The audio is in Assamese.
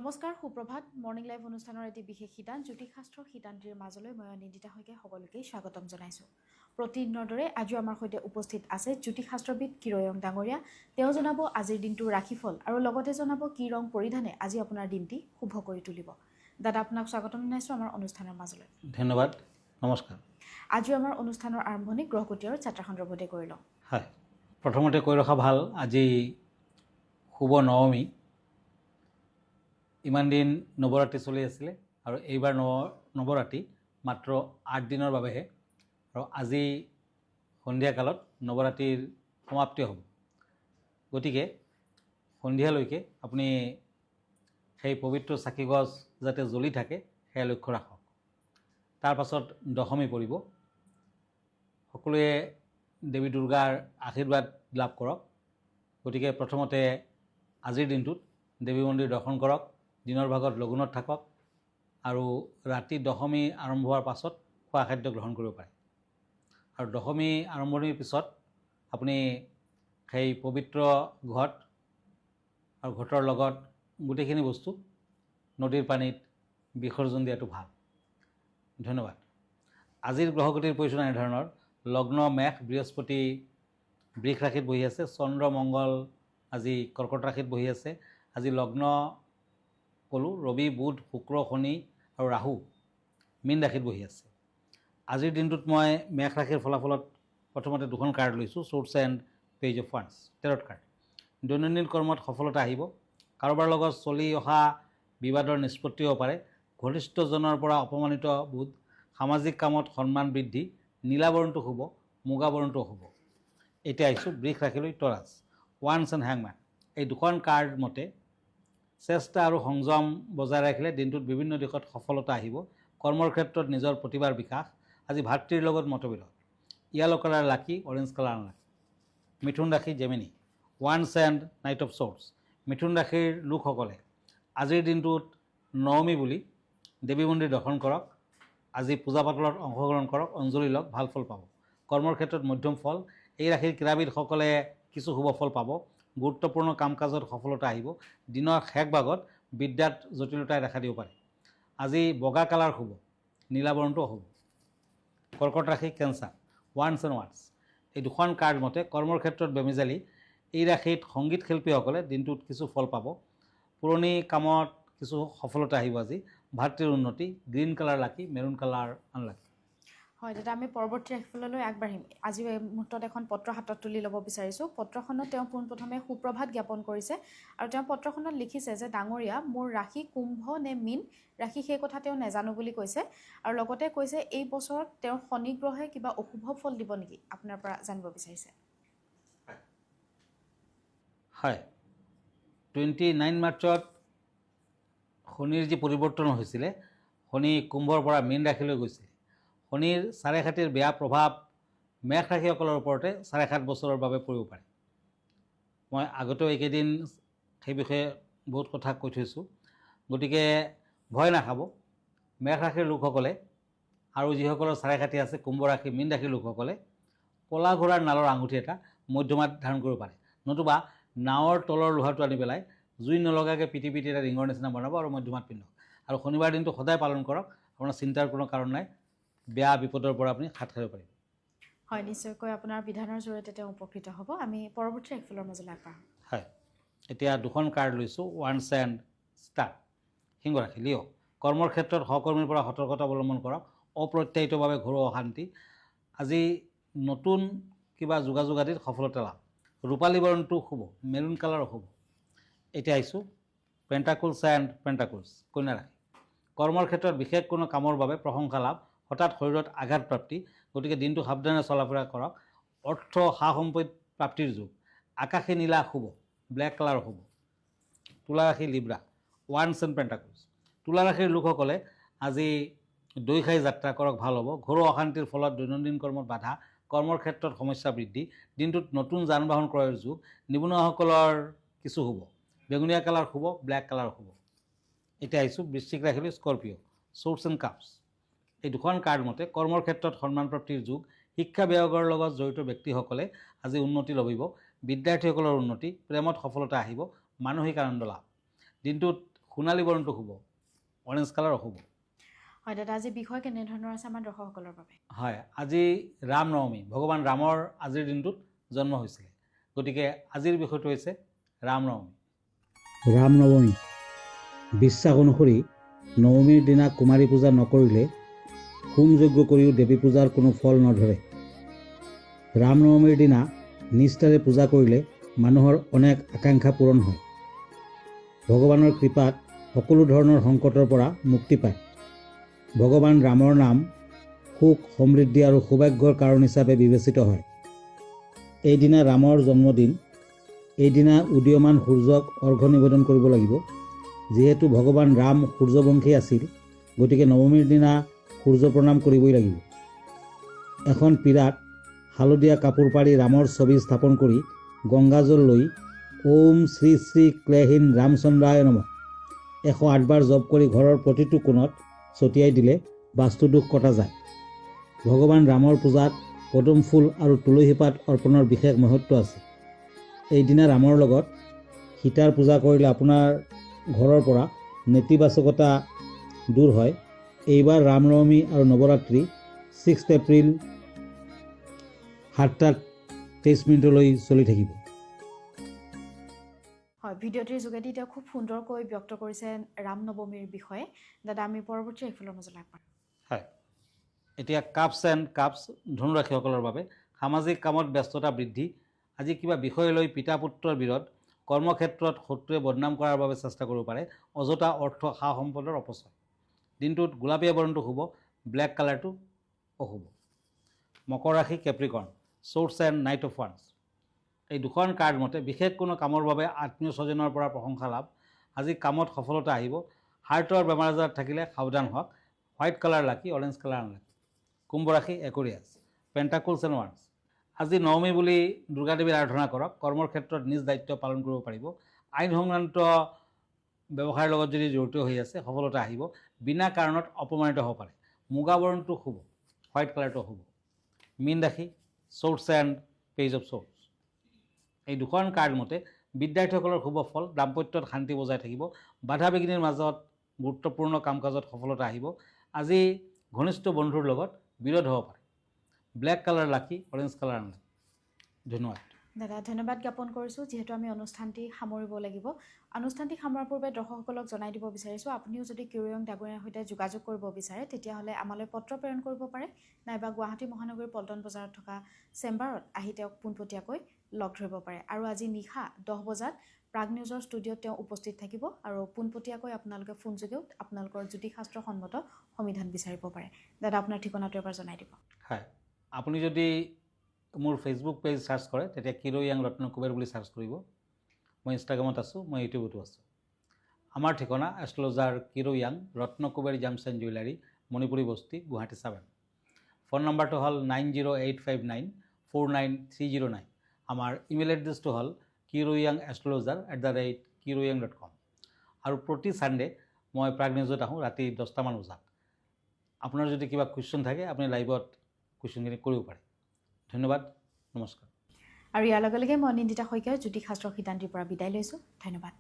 নমস্কাৰ সুপ্ৰভাত মৰ্নিং লাইভ অনুষ্ঠানৰ এটি বিশেষ শিতান জ্যোতিষশাস্ত্ৰৰ শিতানটিৰ মাজলৈ মই নিন্দিতা শইকীয়া সকলোকে স্বাগতম জনাইছোঁ। প্ৰতিদিনৰ দৰে আজিও আমাৰ সৈতে উপস্থিত আছে জ্যোতিষশাস্ত্ৰবিদ কিৰয়ং ডাঙৰীয়া। তেওঁ জনাব আজিৰ দিনটোৰ ৰাশিফল আৰু লগতে জনাব কি ৰং পৰিধানে আজি আপোনাৰ দিনটি শুভ কৰি তুলিব। দাদা আপোনাক স্বাগতম জনাইছোঁ আমাৰ অনুষ্ঠানৰ মাজলৈ। ধন্যবাদ, নমস্কাৰ। আজিও আমাৰ অনুষ্ঠানৰ আৰম্ভণি গ্ৰহগতি আৰু যাত্ৰা সন্দৰ্ভতে কৰি লওঁ। হয়, প্ৰথমতে কৈ ৰখা ভাল, আজি শুভ নৱমী। ইমান দিন নৱৰাত্ৰি চলি আছিলে আৰু এইবাৰ নৱৰাত্ৰি মাত্ৰ 8 দিনৰ বাবেহে, আৰু আজি সন্ধিয়া কালত নৱৰাত্ৰিৰ সমাপ্তি হ'ব। গতিকে সন্ধিয়ালৈকে আপুনি সেই পবিত্ৰ চাকিগছ যাতে জ্বলি থাকে সেয়া লক্ষ্য ৰাখক। তাৰ পাছত দশমী পৰিব। সকলোৱে দেৱী দুৰ্গাৰ আশীৰ্বাদ লাভ কৰক। গতিকে প্ৰথমতে আজিৰ দিনটোত দেৱী মন্দিৰ দৰ্শন কৰক, দিনৰ ভাগত লঘোণত থাকক আৰু ৰাতি দশমী আৰম্ভ হোৱাৰ পাছত খোৱা খাদ্য গ্ৰহণ কৰিব পাৰে। আৰু দশমী আৰম্ভণিৰ পিছত আপুনি সেই পবিত্ৰ ঘট আৰু ঘটৰ লগত গোটেইখিনি বস্তু নদীৰ পানীত বিসৰ্জন দিয়াটো ভাল। ধন্যবাদ। আজিৰ গ্ৰহগতিৰ পৰিচয় এনেধৰণৰ: লগ্ন মেষ, বৃহস্পতি বৃষ ৰাশিত বহি আছে, চন্দ্ৰ মংগল আজি কৰ্কট ৰাশিত বহি আছে। আজি লগ্ন ক'লোঁ, ৰবি বুধ শুক্ৰ শনি আৰু ৰাহু মীন ৰাশিত বহি আছে। আজিৰ দিনটোত মই মেষ ৰাশিৰ ফলাফলত প্ৰথমতে দুখন কাৰ্ড লৈছোঁ, swords and page of wands, tarot card. দৈনন্দিন কৰ্মত সফলতা আহিব। কাৰোবাৰ লগত চলি অহা বিবাদৰ নিষ্পত্তি হ'ব পাৰে। ঘনিষ্ঠজনৰ পৰা অপমানিত বোধ। সামাজিক কামত সন্মান বৃদ্ধি। নীলা বৰণটো শুভ, মুগা বৰণটো শুভ। এতিয়া আহিছোঁ বৃষ ৰাশিলৈ, টৰাছ, ওৱান্স এণ্ড হেংমেন। এই দুখন কাৰ্ড মতে চেষ্টা আৰু সংযম বজাই ৰাখিলে দিনটোত বিভিন্ন দিশত সফলতা আহিব। কৰ্মৰ ক্ষেত্ৰত নিজৰ প্ৰতিভাৰ বিকাশ। আজি ভাতৃৰ লগত মতবিৰোধ। Yellow colour lucky, orange colour unlucky. Mithun ৰাশি, জেমিনি, ওৱান্স and knight of swords. Mithun ৰাশিৰ লোকসকলে আজিৰ দিনটোত নৱমী বুলি দেৱী মন্দিৰ দৰ্শন কৰক। আজি পূজা পাতলত অংশগ্ৰহণ কৰক, অঞ্জলি লওক, ভাল ফল পাব। কৰ্মৰ ক্ষেত্ৰত মধ্যম ফল। এই ৰাশিৰ ক্ৰীড়াবিদসকলে কিছু শুভ ফল পাব। গুৰুত্বপূৰ্ণ কাম কাজত সফলতা আহিব। দিনৰ শেষ ভাগত বিদ্যাত জটিলতাই দেখা দিব পাৰে। আজি বগা কালাৰ শুভ, নীলা বৰণটো শুভ। কৰ্কট ৰাশি, কেঞ্চাৰ, ওৱান্স এণ্ড ওৱান্স। এই দুখন কাৰ্ড মতে কৰ্মৰ ক্ষেত্ৰত বেমেজালি। এই ৰাশিত সংগীত শিল্পীসকলে দিনটোত কিছু ফল পাব। পুৰণি কামত কিছু সফলতা আহিব। আজি ভাতৃৰ উন্নতি। গ্ৰীণ কালাৰ লাকি, মেৰুণ কালাৰ আনলাকি। হয় দাদা, আমি পৰৱৰ্তী ৰাশিফললৈ আগবাঢ়িম। আজি এই মুহূৰ্তত এখন পত্ৰ হাতত তুলি ল'ব বিচাৰিছোঁ। পত্ৰখনত তেওঁ পোনপ্ৰথমে সুপ্ৰভাত জ্ঞাপন কৰিছে আৰু তেওঁ পত্ৰখনত লিখিছে যে ডাঙৰীয়া, মোৰ ৰাশি কুম্ভ নে মীন ৰাশি সেই কথা তেওঁ নেজানো বুলি কৈছে আৰু লগতে কৈছে এই বছৰত তেওঁৰ শনি গ্ৰহে কিবা অশুভ ফল দিব নেকি, আপোনাৰ পৰা জানিব বিচাৰিছে। হয়, 29 মাৰ্চত শনিৰ যি পৰিৱৰ্তন হৈছিলে, শনি কুম্ভৰ পৰা মীন ৰাশিলৈ গৈছিলে। শনিৰ 7.5 বেয়া প্ৰভাৱ মেষ ৰাশিসকলৰ ওপৰতে 7.5 বছৰৰ বাবে পৰিব পাৰে। মই আগতেও এইকেইদিন সেই বিষয়ে বহুত কথা কৈ থৈছোঁ। গতিকে ভয় নাখাব। মেষ ৰাশিৰ লোকসকলে আৰু যিসকলৰ 7.5 আছে, কুম্ভ ৰাশি মীন ৰাশিৰ লোকসকলে কলা ঘোঁৰাৰ নালৰ আঙুঠি এটা মধ্যমাত ধাৰণ কৰিব পাৰে, নতুবা নাৱৰ তলৰ লোহাটো আনি পেলাই জুই নলগাকৈ পিটি পিটি এটা ৰিঙৰ নিচিনা বনাব আৰু মধ্যমাত পিন্ধক। আৰু শনিবাৰ দিনটো সদায় পালন কৰক। আপোনাৰ চিন্তাৰ কোনো কাৰণ নাই, বেয়া বিপদৰ পৰা আপুনি হাত সাৰিব পাৰিব। হয়, নিশ্চয়কৈ আপোনাৰ বিধানৰ জৰিয়তে তেওঁ উপকৃত হ'ব। আমি পৰৱৰ্তী ৰাশিফলৰ মাজলৈ আগবাঢ়োঁ। হয়, এতিয়া দুখন কাৰ্ড লৈছোঁ, ওৱান্স এণ্ড ষ্টাৰ। সিংহ ৰাশি, লিঅ'। কৰ্মৰ ক্ষেত্ৰত সহকৰ্মীৰ পৰা সতৰ্কতা অৱলম্বন কৰক। অপ্ৰত্যাশিতভাৱে ঘৰুৱা অশান্তি। আজি নতুন কিবা যোগাযোগ আদিত সফলতা লাভ। ৰূপালী বৰণটো শুভ, মেৰুণ কালাৰ শুভ। এতিয়া আহিছোঁ পেণ্টাকুলছ এণ্ড পেণ্টাকুলছ, কন্যা ৰাশি। কৰ্মৰ ক্ষেত্ৰত বিশেষ কোনো কামৰ বাবে প্ৰশংসা লাভ। হঠাৎ শৰীৰত আঘাত প্ৰাপ্তি। গতিকে দিনটো সাৱধানে চলা ফুৰা কৰক। অৰ্থ সা সম্পত্তি প্ৰাপ্তিৰ যুগ। আকাশী নীলা শুভ, ব্লেক কালাৰ শুভ। তুলা ৰাশি, লিব্ৰা, ওৱান্স এণ্ড পেণ্টাকুলছ। তুলা ৰাশিৰ লোকসকলে আজি দৈ খাই যাত্ৰা কৰক, ভাল হ'ব। ঘৰুৱা অশান্তিৰ ফলত দৈনন্দিন কৰ্মত বাধা। কৰ্মৰ ক্ষেত্ৰত সমস্যা বৃদ্ধি। দিনটোত নতুন যান বাহন ক্ৰয়ৰ যুগ। নিবনুৱাসকলৰ কিছু শুভ। বেঙুনীয়া কালাৰ শুভ, ব্লেক কালাৰ শুভ। এতিয়া আহিছোঁ বৃশ্চিক ৰাশিলৈ, স্কৰপিঅ, শ্বৰ্টছ এণ্ড কাপছ। এই দুখন কাৰ্ড মতে কৰ্মৰ ক্ষেত্ৰত সন্মান প্ৰাপ্তিৰ যুগ। শিক্ষা বিভাগৰ লগত জড়িত ব্যক্তিসকলে আজি উন্নতি লভিব। বিদ্যাৰ্থীসকলৰ উন্নতি। প্ৰেমত সফলতা আহিব। মানসিক আনন্দ লাভ। দিনটোত সোণালী বৰণটো শুভ, অৰেঞ্জ কালাৰ অশুভ। হয় দাদা, আজি বিষয় কেনেধৰণৰ আছে আমাৰ দৰ্শকসকলৰ বাবে? হয়, আজি ৰাম নৱমী, ভগৱান ৰামৰ আজিৰ দিনটোত জন্ম হৈছিলে, গতিকে আজিৰ বিষয়টো হৈছে ৰাম নৱমী। ৰাম নৱমী। বিশ্বাস অনুসৰি নৱমীৰ দিনা কুমাৰী পূজা নকৰিলে হোম যজ্ঞ কৰিও দেৱী পূজাৰ কোনো ফল নধৰে। ৰাম নৱমীৰ দিনা নিষ্ঠাৰে পূজা কৰিলে মানুহৰ অনেক আকাংক্ষা পূৰণ হয়। ভগৱানৰ কৃপাত সকলো ধৰণৰ সংকটৰ পৰা মুক্তি পায়। ভগৱান ৰামৰ নাম সুখ, সমৃদ্ধি আৰু সৌভাগ্যৰ কাৰণ হিচাপে বিবেচিত হয়। এইদিনা ৰামৰ জন্মদিন। এইদিনা উদীয়মান সূৰ্যক অৰ্ঘ্য নিবেদন কৰিব লাগিব। যিহেতু ভগৱান ৰাম সূৰ্যবংশী আছিল, গতিকে নৱমীৰ দিনা সূৰ্য প্ৰণাম কৰিবই লাগিব। এখন পীৰাত হালধীয়া কাপোৰ পাৰি ৰামৰ ছবি স্থাপন কৰি গংগাজল লৈ ওম শ্ৰী শ্ৰী ক্লেহীন ৰামচন্দ্ৰায় নমঃ 108 বাৰ জপ কৰি ঘৰৰ প্ৰতিটো কোণত ছটিয়াই দিলে বাস্তুদোষ কটা যায়। ভগৱান ৰামৰ পূজাত পদুম ফুল আৰু তুলসী পাত অৰ্পণৰ বিশেষ মহত্ব আছে। এইদিনা ৰামৰ লগত সীতাৰ পূজা কৰিলে আপোনাৰ ঘৰৰ পৰা নেতিবাচকতা দূৰ হয়। এইবাৰ ৰামনৱমী আৰু নৱৰাত্ৰি 6 এপ্ৰিল 7:23 চলি থাকিব। হয়, ভিডিঅ'টিৰ যোগেদি তেওঁ খুব সুন্দৰকৈ ব্যক্ত কৰিছে ৰাম নৱমীৰ বিষয়ে। দাদা, আমি পৰৱৰ্তী ৰাশিফলৰ মাজলৈ আগবাঢ়ো। হয়, এতিয়া কাপছ এণ্ড কাপছ ধনুৰাশিসকলৰ বাবে সামাজিক কামত ব্যস্ততা বৃদ্ধি। আজি কিবা বিষয় লৈ পিতা পুত্ৰৰ বিৰোধ, কৰ্মক্ষেত্ৰত শত্ৰুৱে বদনাম কৰাৰ বাবে চেষ্টা কৰিব পাৰে, অযথা অৰ্থ সা সম্পদৰ অপচয়। দিনটোত গোলাপীয়া বৰণটো শুভ, ব্লেক কালাৰটো অশুভ। মকৰ ৰাশি কেপ্ৰিকৰ্ণ, ছৰ্ডছ এণ্ড নাইট অফ ওৱান্স। এই দুখন কাৰ্ড মতে বিশেষ কোনো কামৰ বাবে আত্মীয় স্বজনৰ পৰা প্ৰশংসা লাভ। আজি কামত সফলতা আহিব। হাৰ্টৰ বেমাৰ আজাৰ থাকিলে সাৱধান হওক। White colour lucky, orange colour unlucky. কুম্ভ ৰাশি একুৰিয়াছ, পেণ্টাকুলছ এণ্ড ওৱান্স। আজি নৱমী বুলি দুৰ্গা দেৱীৰ আৰাধনা কৰক। কৰ্মৰ ক্ষেত্ৰত নিজ দায়িত্ব পালন কৰিব পাৰিব। আইন সংক্ৰান্ত ব্যৱসায়ৰ লগত যদি জড়িত হৈ আছে সফলতা আহিব। বিনা কাৰণত অপমানিত হ'ব পাৰে। মুগা বৰণটো শুভ, হোৱাইট কালাৰটো অশুভ। মীন ৰাশি ছৰ্ডছ এণ্ড পেজ অফ ছৰ্ডছ। এই দুখন কাৰ্ড মতে বিদ্যাৰ্থীসকলৰ শুভ ফল, দাম্পত্যত শান্তি বজাই থাকিব। বাধা বিঘিনিৰ মাজত গুৰুত্বপূৰ্ণ কাম কাজত সফলতা আহিব। আজি ঘনিষ্ঠ বন্ধুৰ লগত বিৰোধ হ'ব পাৰে। Black colour lucky, orange colour unlucky. ধন্যবাদ দাদা, ধন্যবাদ জ্ঞাপন কৰিছোঁ। যিহেতু আমি অনুষ্ঠানটি সামৰিব লাগিব, অনুষ্ঠানটি সামৰাৰ পূৰ্বে দৰ্শকসকলক জনাই দিব বিচাৰিছোঁ, আপুনিও যদি কিউৰিয়ং ডাঙৰীয়াৰ সৈতে যোগাযোগ কৰিব বিচাৰে তেতিয়াহ'লে আমালৈ পত্ৰ প্ৰেৰণ কৰিব পাৰে, নাইবা গুৱাহাটী মহানগৰীৰ পল্টন বজাৰত থকা চেম্বাৰত আহি তেওঁক পোনপটীয়াকৈ লগ ধৰিব পাৰে। আৰু আজি নিশা 10 বজাত প্ৰাগ নিউজৰ ষ্টুডিঅ'ত তেওঁ উপস্থিত থাকিব আৰু পোনপটীয়াকৈ আপোনালোকে ফোনযোগেও আপোনালোকৰ জ্যোতিষশাস্ত্ৰসন্মত সমিধান বিচাৰিব পাৰে। দাদা, আপোনাৰ ঠিকনাটো এবাৰ জনাই দিব। হয়, আপুনি যদি মোৰ ফেচবুক পেজ চাৰ্চ কৰে তেতিয়া কিৰোয়াং ৰত্ন কুবেৰ বুলি চাৰ্চ কৰিব। মই ইনষ্টাগ্ৰামত আছোঁ, মই ইউটিউবতো আছোঁ। আমাৰ ঠিকনা astrologer Kiroyang Ratna Kuber gems and jewellery, Manipuri Basti, Guwahati 7। Phone নম্বৰটো হ'ল 9085949309। আমাৰ ইমেইল এড্ৰেছটো হ'ল kiroyangastrologer@kiroyang.com। আৰু প্ৰতি ছানডে মই প্ৰাগ নিউজত আহোঁ ৰাতি 10টামান বজাত। আপোনাৰ যদি কিবা কুৱেশ্যন থাকে আপুনি লাইভত কুৱেশ্যনখিনি কৰিব পাৰে। ধন্যবাদ, নমস্কাৰ। আৰু ইয়াৰ লগে লগে মই নিন্দিতা শইকীয়াৰ জ্যোতিষশাস্ত্ৰ সিদ্ধান্তিৰ পৰা বিদায় লৈছোঁ। ধন্যবাদ।